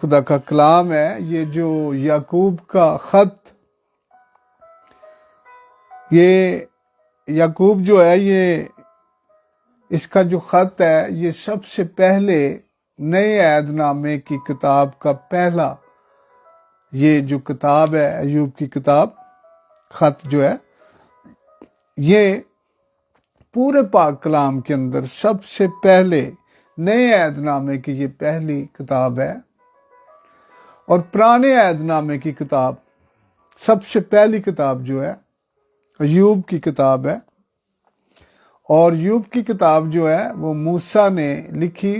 خدا کا کلام ہے، یہ جو یعقوب کا خط، یہ یعقوب جو ہے، یہ اس کا جو خط ہے، یہ سب سے پہلے نئے عہد نامے کی کتاب کا پہلا یہ جو کتاب ہے، ایوب کی کتاب، خط جو ہے، یہ پورے پاک کلام کے اندر سب سے پہلے نئے عہد نامے کی یہ پہلی کتاب ہے، اور پرانے عہد نامے کی کتاب سب سے پہلی کتاب جو ہے ایوب کی کتاب ہے، اور ایوب کی کتاب جو ہے وہ موسیٰ نے لکھی،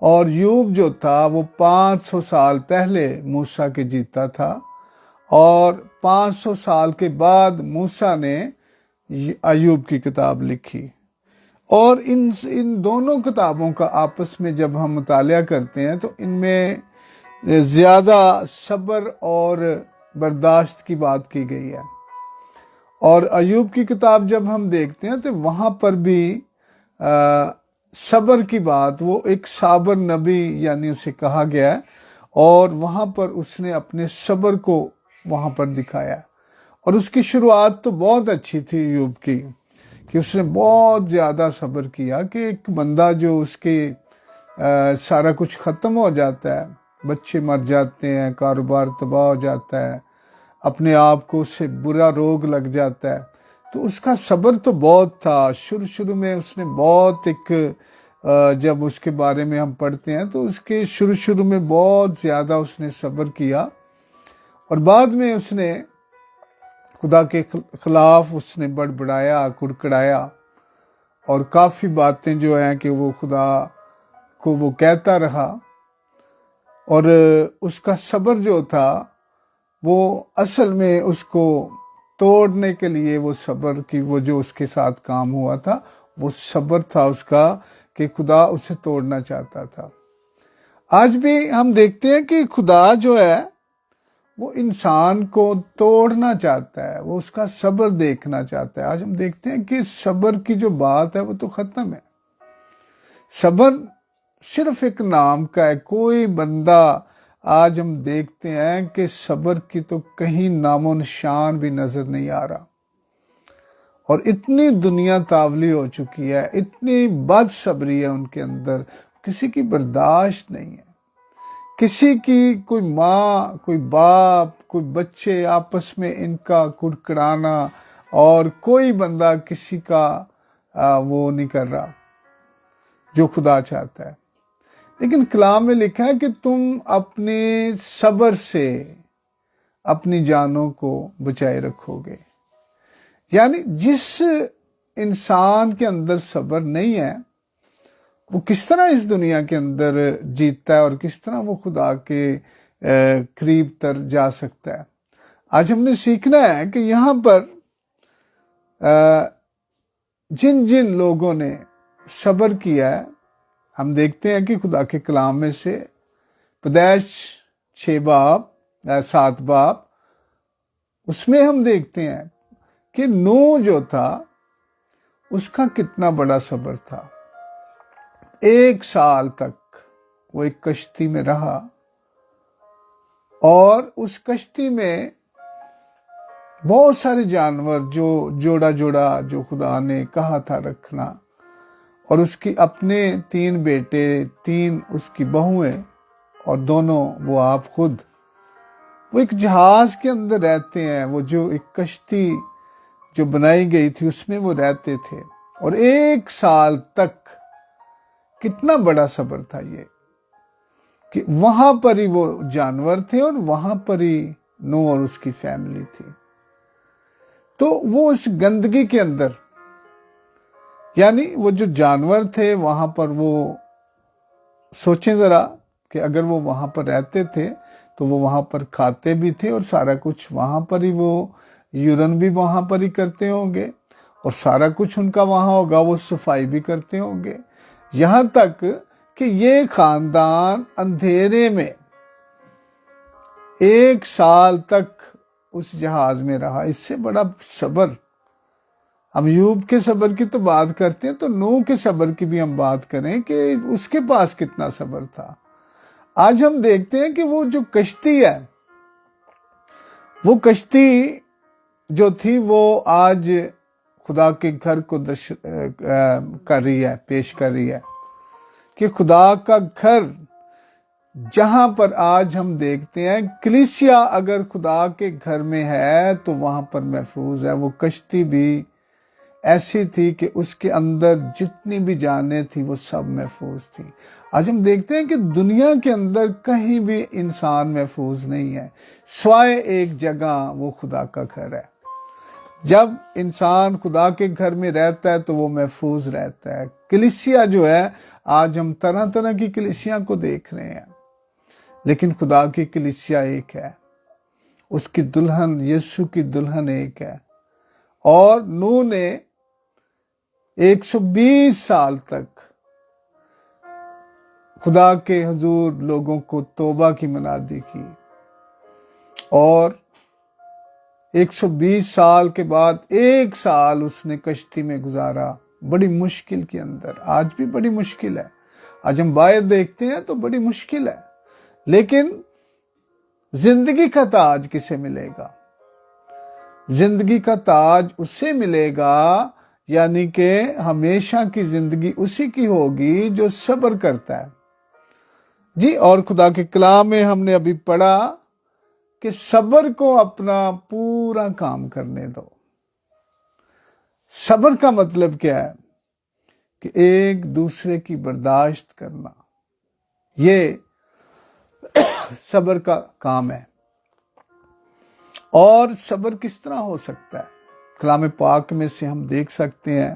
اور ایوب جو تھا وہ 500 سال پہلے موسیٰ کے جیتا تھا، اور 500 سال کے بعد موسیٰ نے ایوب کی کتاب لکھی۔ اور ان دونوں کتابوں کا آپس میں جب ہم مطالعہ کرتے ہیں تو ان میں زیادہ صبر اور برداشت کی بات کی گئی ہے، اور ایوب کی کتاب جب ہم دیکھتے ہیں تو وہاں پر بھی صبر کی بات، وہ ایک صابر نبی یعنی اسے کہا گیا ہے، اور وہاں پر اس نے اپنے صبر کو وہاں پر دکھایا، اور اس کی شروعات تو بہت اچھی تھی ایوب کی، کہ اس نے بہت زیادہ صبر کیا، کہ ایک بندہ جو اس کے سارا کچھ ختم ہو جاتا ہے، بچے مر جاتے ہیں، کاروبار تباہ ہو جاتا ہے، اپنے آپ کو اس سے برا روگ لگ جاتا ہے، تو اس کا صبر تو بہت تھا۔ شروع میں اس نے بہت جب اس کے بارے میں ہم پڑھتے ہیں تو اس کے شروع میں بہت زیادہ اس نے صبر کیا، اور بعد میں اس نے خدا کے خلاف اس نے بڑبڑایا، کڑکڑایا، اور کافی باتیں جو ہیں کہ وہ خدا کو وہ کہتا رہا، اور اس کا صبر جو تھا وہ اصل میں اس کو توڑنے کے لیے، وہ صبر کی وہ جو اس کے ساتھ کام ہوا تھا، وہ صبر تھا اس کا، کہ خدا اسے توڑنا چاہتا تھا۔ آج بھی ہم دیکھتے ہیں کہ خدا جو ہے وہ انسان کو توڑنا چاہتا ہے، وہ اس کا صبر دیکھنا چاہتا ہے۔ آج ہم دیکھتے ہیں کہ صبر کی جو بات ہے وہ تو ختم ہے۔ صبر صرف ایک نام کا ہے، کوئی بندہ آج ہم دیکھتے ہیں کہ صبر کی تو کہیں نام و نشان بھی نظر نہیں آ رہا، اور اتنی دنیا تاولی ہو چکی ہے، اتنی بد صبری ہے ان کے اندر، کسی کی برداشت نہیں ہے، کسی کی، کوئی ماں، کوئی باپ، کوئی بچے، آپس میں ان کا کڑکڑانا، اور کوئی بندہ کسی کا وہ نہیں کر رہا جو خدا چاہتا ہے۔ لیکن کلام میں لکھا ہے کہ تم اپنے صبر سے اپنی جانوں کو بچائے رکھو گے، یعنی جس انسان کے اندر صبر نہیں ہے وہ کس طرح اس دنیا کے اندر جیتا ہے، اور کس طرح وہ خدا کے قریب تر جا سکتا ہے۔ آج ہم نے سیکھنا ہے کہ یہاں پر جن جن لوگوں نے صبر کیا ہے، ہم دیکھتے ہیں کہ خدا کے کلام میں سے پیدائش 7 باب، اس میں ہم دیکھتے ہیں کہ نوح جو تھا اس کا کتنا بڑا صبر تھا۔ 1 سال تک وہ ایک کشتی میں رہا، اور اس کشتی میں بہت سارے جانور جو جوڑا جو خدا نے کہا تھا رکھنا، اور اس کی اپنے 3 بیٹے، 3 اس کی بہویں، اور دونوں وہ آپ خود، وہ ایک جہاز کے اندر رہتے ہیں، وہ جو ایک کشتی جو بنائی گئی تھی اس میں وہ رہتے تھے، اور 1 سال تک کتنا بڑا صبر تھا یہ، کہ وہاں پر ہی وہ جانور تھے، اور وہاں پر ہی نوح اور اس کی فیملی تھی۔ تو وہ اس گندگی کے اندر، یعنی وہ جو جانور تھے وہاں پر، وہ سوچیں ذرا کہ اگر وہ وہاں پر رہتے تھے تو وہ وہاں پر کھاتے بھی تھے، اور سارا کچھ وہاں پر ہی، وہ یورن بھی وہاں پر ہی کرتے ہوں گے، اور سارا کچھ ان کا وہاں ہوگا، وہ صفائی بھی کرتے ہوں گے، یہاں تک کہ یہ خاندان اندھیرے میں 1 سال تک اس جہاز میں رہا۔ اس سے بڑا صبر، ہم ایوب کے صبر کی تو بات کرتے ہیں، تو نوح کے صبر کی بھی ہم بات کریں کہ اس کے پاس کتنا صبر تھا۔ آج ہم دیکھتے ہیں کہ وہ جو کشتی ہے، وہ کشتی جو تھی وہ آج خدا کے گھر کو کر رہی ہے، پیش کر رہی ہے کہ خدا کا گھر جہاں پر آج ہم دیکھتے ہیں کلیسیا اگر خدا کے گھر میں ہے تو وہاں پر محفوظ ہے۔ وہ کشتی بھی ایسی تھی کہ اس کے اندر جتنی بھی جانیں تھی وہ سب محفوظ تھی۔ آج ہم دیکھتے ہیں کہ دنیا کے اندر کہیں بھی انسان محفوظ نہیں ہے سوائے ایک جگہ، وہ خدا کا گھر ہے۔ جب انسان خدا کے گھر میں رہتا ہے تو وہ محفوظ رہتا ہے۔ کلیسیا جو ہے، آج ہم طرح طرح کی کلیسیا کو دیکھ رہے ہیں، لیکن خدا کی کلیسیا ایک ہے، اس کی دلہن یسوع کی دلہن ایک ہے، اور نوح نے 120 سال تک خدا کے حضور لوگوں کو توبہ کی منادی کی، اور 120 سال کے بعد 1 سال اس نے کشتی میں گزارا، بڑی مشکل کے اندر۔ آج بھی بڑی مشکل ہے، آج ہم باہر دیکھتے ہیں تو بڑی مشکل ہے، لیکن زندگی کا تاج کسے ملے گا؟ زندگی کا تاج اسے ملے گا، یعنی کہ ہمیشہ کی زندگی اسی کی ہوگی جو صبر کرتا ہے۔ جی، اور خدا کے کلام میں ہم نے ابھی پڑھا کہ صبر کو اپنا پورا کام کرنے دو۔ صبر کا مطلب کیا ہے؟ کہ ایک دوسرے کی برداشت کرنا، یہ صبر کا کام ہے۔ اور صبر کس طرح ہو سکتا ہے؟ کلام پاک میں سے ہم دیکھ سکتے ہیں،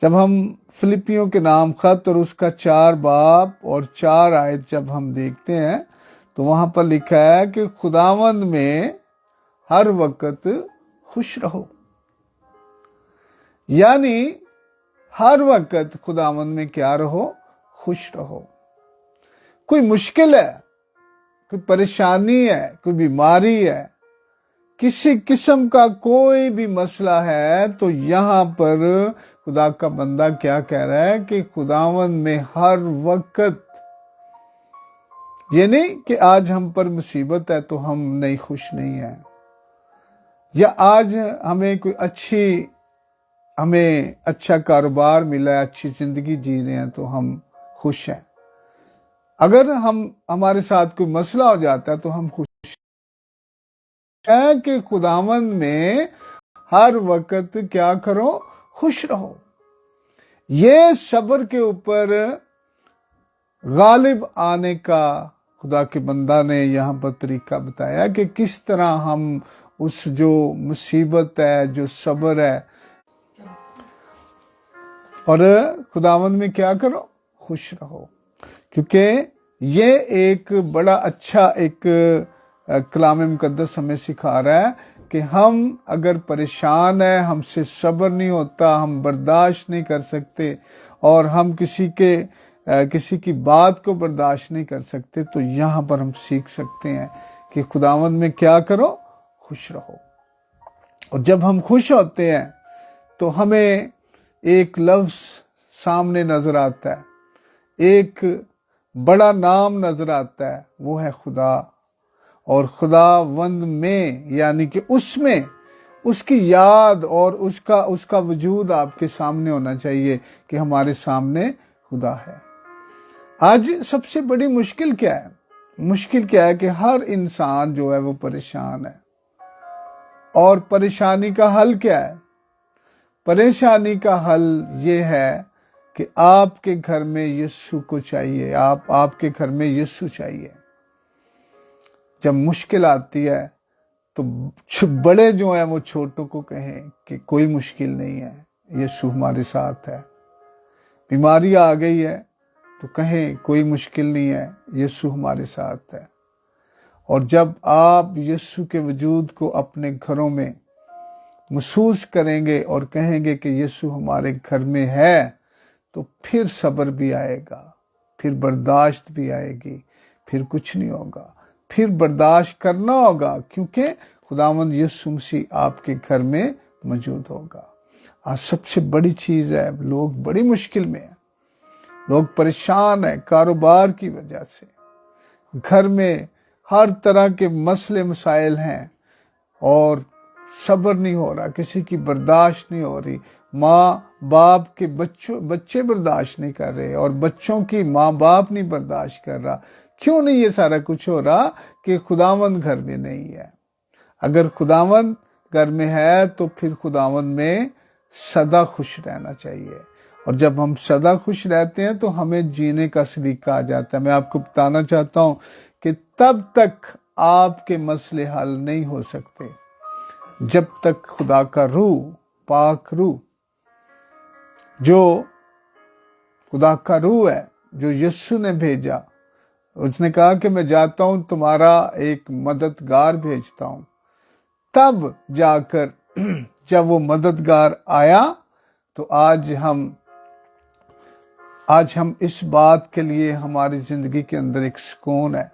جب ہم فلپیوں کے نام خط اور اس کا 4 باب اور 4 آیت جب ہم دیکھتے ہیں تو وہاں پر لکھا ہے کہ خداوند میں ہر وقت خوش رہو، یعنی ہر وقت خداوند میں کیا رہو؟ خوش رہو۔ کوئی مشکل ہے، کوئی پریشانی ہے، کوئی بیماری ہے، کسی قسم کا کوئی بھی مسئلہ ہے، تو یہاں پر خدا کا بندہ کیا کہہ رہا ہے کہ خداوند میں ہر وقت، یہ نہیں کہ آج ہم پر مصیبت ہے تو ہم نہیں خوش نہیں ہیں، یا آج ہمیں کوئی ہمیں اچھا کاروبار ملا ہے، اچھی زندگی جی رہے ہیں تو ہم خوش ہیں۔ اگر ہمارے ساتھ کوئی مسئلہ ہو جاتا ہے تو ہم خوش ہیں کہ خداوند میں ہر وقت کیا کرو؟ خوش رہو۔ یہ صبر کے اوپر غالب آنے کا خدا کے بندہ نے یہاں پر طریقہ بتایا کہ کس طرح ہم اس جو مصیبت ہے، جو صبر ہے، اور خداوند میں کیا کرو؟ خوش رہو۔ کیونکہ یہ ایک بڑا اچھا ایک کلام مقدس ہمیں سکھا رہا ہے کہ ہم اگر پریشان ہیں، ہم سے صبر نہیں ہوتا، ہم برداشت نہیں کر سکتے، اور ہم کسی کی بات کو برداشت نہیں کر سکتے، تو یہاں پر ہم سیکھ سکتے ہیں کہ خداوند میں کیا کرو؟ خوش رہو۔ اور جب ہم خوش ہوتے ہیں تو ہمیں ایک لفظ سامنے نظر آتا ہے، ایک بڑا نام نظر آتا ہے، وہ ہے خدا۔ اور خداوند میں، یعنی کہ اس میں اس کی یاد اور اس کا وجود آپ کے سامنے ہونا چاہیے کہ ہمارے سامنے خدا ہے۔ آج سب سے بڑی مشکل کیا ہے؟ مشکل کیا ہے کہ ہر انسان جو ہے وہ پریشان ہے، اور پریشانی کا حل کیا ہے؟ پریشانی کا حل یہ ہے کہ آپ کے گھر میں یسوع کو چاہیے، آپ کے گھر میں یسوع چاہیے۔ جب مشکل آتی ہے تو بڑے جو ہیں وہ چھوٹوں کو کہیں کہ کوئی مشکل نہیں ہے، یسوع ہمارے ساتھ ہے۔ بیماری آ گئی ہے تو کہیں کوئی مشکل نہیں ہے، یسوع ہمارے ساتھ ہے۔ اور جب آپ یسوع کے وجود کو اپنے گھروں میں محسوس کریں گے اور کہیں گے کہ یسوع ہمارے گھر میں ہے، تو پھر صبر بھی آئے گا، پھر برداشت بھی آئے گی، پھر کچھ نہیں ہوگا، پھر برداشت کرنا ہوگا، کیونکہ خداوند یسوع مسیح آپ کے گھر میں موجود ہوگا۔ آج سب سے بڑی چیز ہے، لوگ بڑی مشکل میں ہیں، لوگ پریشان ہیں کاروبار کی وجہ سے، گھر میں ہر طرح کے مسئلے مسائل ہیں اور صبر نہیں ہو رہا، کسی کی برداشت نہیں ہو رہی، ماں باپ کے بچے برداشت نہیں کر رہے اور بچوں کی ماں باپ نہیں برداشت کر رہا۔ کیوں نہیں یہ سارا کچھ ہو رہا؟ کہ خداوند گھر میں نہیں ہے۔ اگر خداوند گھر میں ہے تو پھر خداوند میں سدا خوش رہنا چاہیے، اور جب ہم سدا خوش رہتے ہیں تو ہمیں جینے کا سلیقہ آ جاتا ہے۔ میں آپ کو بتانا چاہتا ہوں کہ تب تک آپ کے مسئلے حل نہیں ہو سکتے جب تک خدا کا روح، پاک روح، جو خدا کا روح ہے، جو یسوع نے بھیجا، اس نے کہا کہ میں جاتا ہوں تمہارا ایک مددگار بھیجتا ہوں، تب جا کر جب وہ مددگار آیا تو آج ہم اس بات کے لیے ہماری زندگی کے اندر ایک سکون ہے۔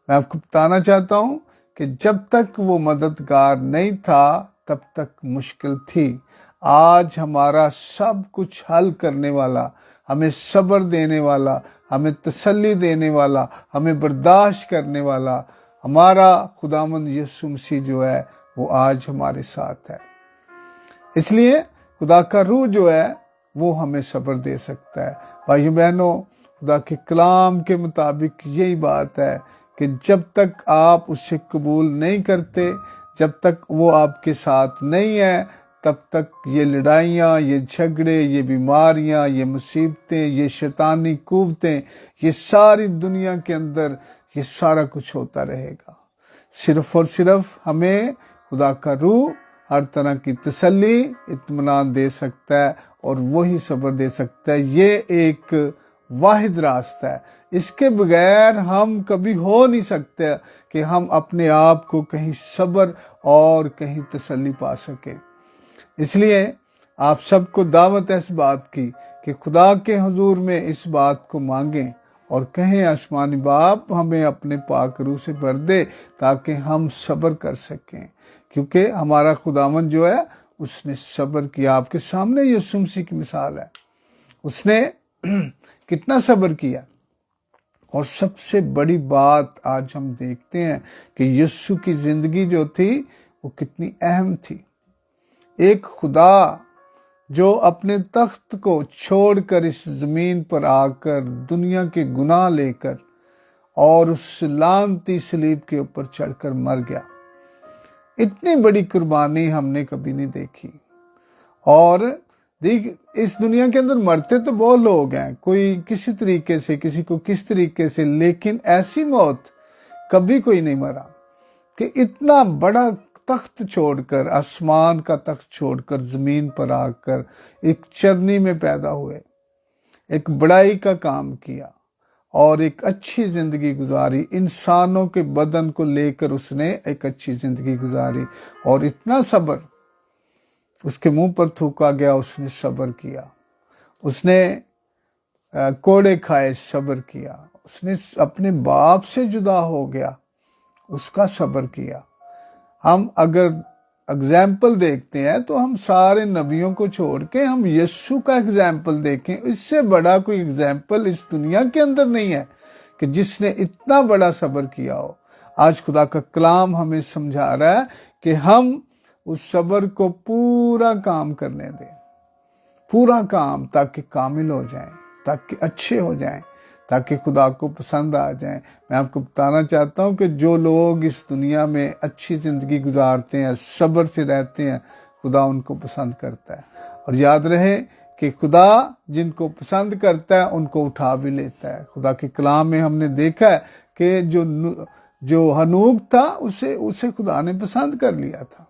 میں آپ کو بتانا چاہتا ہوں کہ جب تک وہ مددگار نہیں تھا تب تک مشکل تھی۔ آج ہمارا سب کچھ حل کرنے والا، ہمیں صبر دینے والا، ہمیں تسلی دینے والا، ہمیں برداشت کرنے والا ہمارا خداوند یسوع مسیح جو ہے وہ آج ہمارے ساتھ ہے۔ اس لیے خدا کا روح جو ہے وہ ہمیں صبر دے سکتا ہے۔ بھائیو بہنوں، خدا کے کلام کے مطابق یہی بات ہے کہ جب تک آپ اسے قبول نہیں کرتے، جب تک وہ آپ کے ساتھ نہیں ہے، تب تک یہ لڑائیاں، یہ جھگڑے، یہ بیماریاں، یہ مصیبتیں، یہ شیطانی قوتیں، یہ ساری دنیا کے اندر یہ سارا کچھ ہوتا رہے گا۔ صرف اور صرف ہمیں خدا کا روح ہر طرح کی تسلی، اطمینان دے سکتا ہے اور وہی صبر دے سکتا ہے۔ یہ ایک واحد راستہ ہے، اس کے بغیر ہم کبھی ہو نہیں سکتے کہ ہم اپنے آپ کو کہیں صبر اور کہیں تسلی پا سکیں۔ اس لیے آپ سب کو دعوت ہے اس بات کی کہ خدا کے حضور میں اس بات کو مانگیں اور کہیں آسمانی باپ ہمیں اپنے پاک روح سے بھر دے تاکہ ہم صبر کر سکیں، کیونکہ ہمارا خداوند جو ہے اس نے صبر کیا۔ آپ کے سامنے یسوع مسیح کی مثال ہے، اس نے کتنا صبر کیا۔ اور سب سے بڑی بات آج ہم دیکھتے ہیں کہ یسوع کی زندگی جو تھی وہ کتنی اہم تھی۔ ایک خدا جو اپنے تخت کو چھوڑ کر اس زمین پر آ کر دنیا کے گناہ لے کر اور اس لعنتی صلیب کے اوپر چڑھ کر مر گیا، اتنی بڑی قربانی ہم نے کبھی نہیں دیکھی۔ اور دیکھ، اس دنیا کے اندر مرتے تو بہت لوگ ہیں، کوئی کسی طریقے سے، کسی کو کس طریقے سے، لیکن ایسی موت کبھی کوئی نہیں مرا کہ اتنا بڑا تخت چھوڑ کر، آسمان کا تخت چھوڑ کر زمین پر آ کر ایک چرنی میں پیدا ہوئے، ایک بڑائی کا کام کیا اور ایک اچھی زندگی گزاری، انسانوں کے بدن کو لے کر اس نے ایک اچھی زندگی گزاری، اور اتنا صبر، اس کے منہ پر تھوکا گیا، اس نے صبر کیا، اس نے کوڑے کھائے، صبر کیا، اس نے اپنے باپ سے جدا ہو گیا، اس کا صبر کیا۔ ہم اگر اگزامپل دیکھتے ہیں تو ہم سارے نبیوں کو چھوڑ کے ہم یسوع کا اگزامپل دیکھیں، اس سے بڑا کوئی اگزامپل اس دنیا کے اندر نہیں ہے کہ جس نے اتنا بڑا صبر کیا ہو۔ آج خدا کا کلام ہمیں سمجھا رہا ہے کہ ہم اس صبر کو پورا کام کرنے دیں، پورا کام، تاکہ کامل ہو جائیں، تاکہ اچھے ہو جائیں، تاکہ خدا کو پسند آ جائیں۔ میں آپ کو بتانا چاہتا ہوں کہ جو لوگ اس دنیا میں اچھی زندگی گزارتے ہیں، صبر سے رہتے ہیں، خدا ان کو پسند کرتا ہے۔ اور یاد رہے کہ خدا جن کو پسند کرتا ہے ان کو اٹھا بھی لیتا ہے۔ خدا کے کلام میں ہم نے دیکھا ہے کہ جو ہنوک تھا اسے خدا نے پسند کر لیا تھا،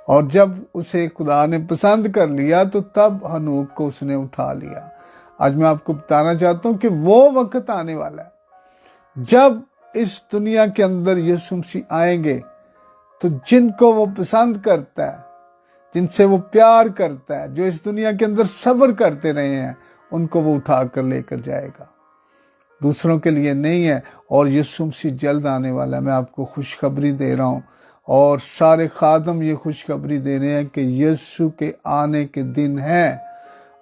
اور جب اسے خدا نے پسند کر لیا تو تب ہنوک کو اس نے اٹھا لیا۔ آج میں آپ کو بتانا چاہتا ہوں کہ وہ وقت آنے والا ہے جب اس دنیا کے اندر یسوع مسیح آئیں گے تو جن کو وہ پسند کرتا ہے، جن سے وہ پیار کرتا ہے، جو اس دنیا کے اندر صبر کرتے رہے ہیں، ان کو وہ اٹھا کر لے کر جائے گا، دوسروں کے لیے نہیں ہے۔ اور یسوع مسیح جلد آنے والا ہے۔ میں آپ کو خوشخبری دے رہا ہوں، اور سارے خادم یہ خوشخبری دے رہے ہیں کہ یسوع کے آنے کے دن ہیں،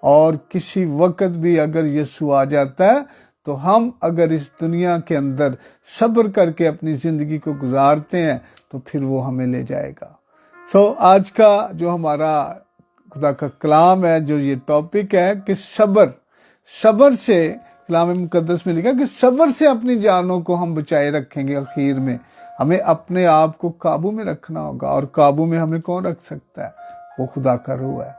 اور کسی وقت بھی اگر یسوع آ جاتا ہے تو ہم اگر اس دنیا کے اندر صبر کر کے اپنی زندگی کو گزارتے ہیں تو پھر وہ ہمیں لے جائے گا۔ آج کا جو ہمارا خدا کا کلام ہے، جو یہ ٹاپک ہے کہ صبر سے، کلام مقدس میں لکھا کہ صبر سے اپنی جانوں کو ہم بچائے رکھیں گے۔ آخر میں ہمیں اپنے آپ کو قابو میں رکھنا ہوگا، اور قابو میں ہمیں کون رکھ سکتا ہے؟ وہ خدا کا روح ہے۔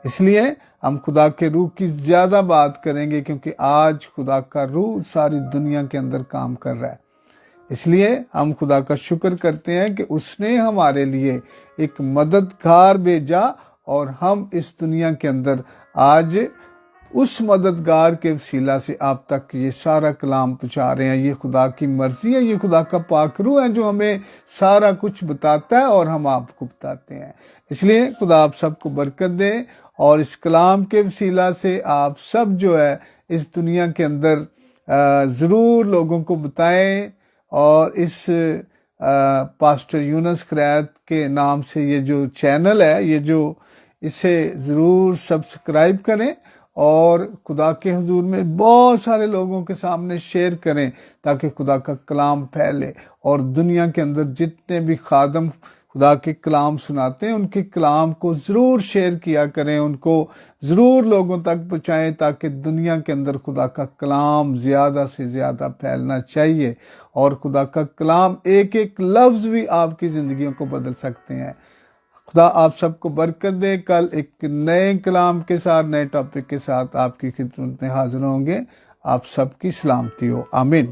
اس لیے ہم خدا کے روح کی زیادہ بات کریں گے، کیونکہ آج خدا کا روح ساری دنیا کے اندر کام کر رہا ہے۔ اس لیے ہم خدا کا شکر کرتے ہیں کہ اس نے ہمارے لیے ایک مددگار بھیجا، اور ہم اس دنیا کے اندر آج اس مددگار کے وسیلہ سے آپ تک یہ سارا کلام پہنچا رہے ہیں۔ یہ خدا کی مرضی ہے، یہ خدا کا پاک روح ہے جو ہمیں سارا کچھ بتاتا ہے اور ہم آپ کو بتاتے ہیں۔ اس لیے خدا آپ سب کو برکت دے، اور اس کلام کے وسیلہ سے آپ سب جو ہے اس دنیا کے اندر ضرور لوگوں کو بتائیں، اور اس پاسٹر یونس خریت کے نام سے یہ جو چینل ہے، اسے ضرور سبسکرائب کریں، اور خدا کے حضور میں بہت سارے لوگوں کے سامنے شیئر کریں، تاکہ خدا کا کلام پھیلے، اور دنیا کے اندر جتنے بھی خادم خدا کے کلام سناتے ہیں ان کے کلام کو ضرور شیئر کیا کریں، ان کو ضرور لوگوں تک پہنچائیں، تاکہ دنیا کے اندر خدا کا کلام زیادہ سے زیادہ پھیلنا چاہیے، اور خدا کا کلام ایک ایک لفظ بھی آپ کی زندگیوں کو بدل سکتے ہیں۔ خدا آپ سب کو برکت دے۔ کل ایک نئے کلام کے ساتھ، نئے ٹاپک کے ساتھ آپ کی خدمت میں حاضر ہوں گے۔ آپ سب کی سلامتی ہو، آمین۔